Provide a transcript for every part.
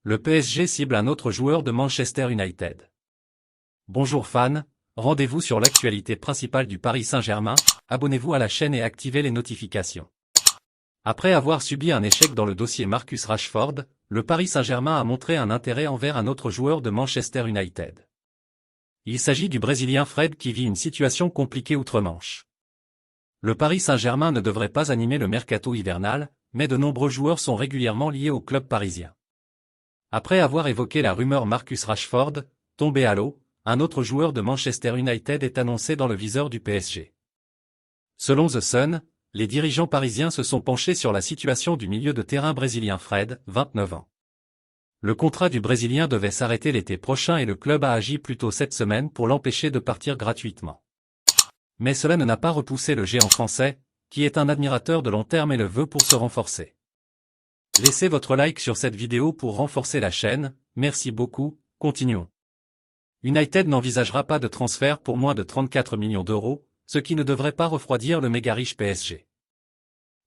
Le PSG cible un autre joueur de Manchester United. Bonjour fans, rendez-vous sur l'actualité principale du Paris Saint-Germain, abonnez-vous à la chaîne et activez les notifications. Après avoir subi un échec dans le dossier Marcus Rashford, le Paris Saint-Germain a montré un intérêt envers un autre joueur de Manchester United. Il s'agit du Brésilien Fred qui vit une situation compliquée outre-Manche. Le Paris Saint-Germain ne devrait pas animer le mercato hivernal, mais de nombreux joueurs sont régulièrement liés au club parisien. Après avoir évoqué la rumeur Marcus Rashford, tombé à l'eau, un autre joueur de Manchester United est annoncé dans le viseur du PSG. Selon The Sun, les dirigeants parisiens se sont penchés sur la situation du milieu de terrain brésilien Fred, 29 ans. Le contrat du Brésilien devait s'arrêter l'été prochain et le club a agi plus tôt cette semaine pour l'empêcher de partir gratuitement. Mais cela n'a pas repoussé le géant français, qui est un admirateur de long terme et le veut pour se renforcer. Laissez votre like sur cette vidéo pour renforcer la chaîne, merci beaucoup, continuons. United n'envisagera pas de transfert pour moins de 34 millions d'euros, ce qui ne devrait pas refroidir le méga riche PSG.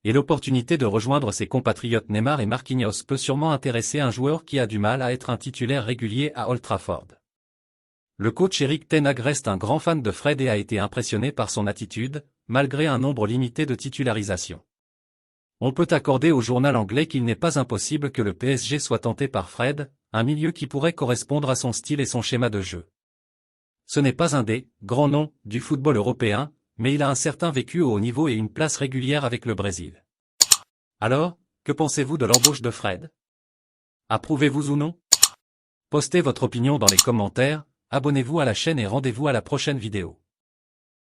Et l'opportunité de rejoindre ses compatriotes Neymar et Marquinhos peut sûrement intéresser un joueur qui a du mal à être un titulaire régulier à Old Trafford. Le coach Erik ten Hag reste un grand fan de Fred et a été impressionné par son attitude, malgré un nombre limité de titularisations. On peut accorder au journal anglais qu'il n'est pas impossible que le PSG soit tenté par Fred, un milieu qui pourrait correspondre à son style et son schéma de jeu. Ce n'est pas un des grands noms du football européen, mais il a un certain vécu au haut niveau et une place régulière avec le Brésil. Alors, que pensez-vous de l'embauche de Fred? Approuvez-vous ou non? Postez votre opinion dans les commentaires, abonnez-vous à la chaîne et rendez-vous à la prochaine vidéo.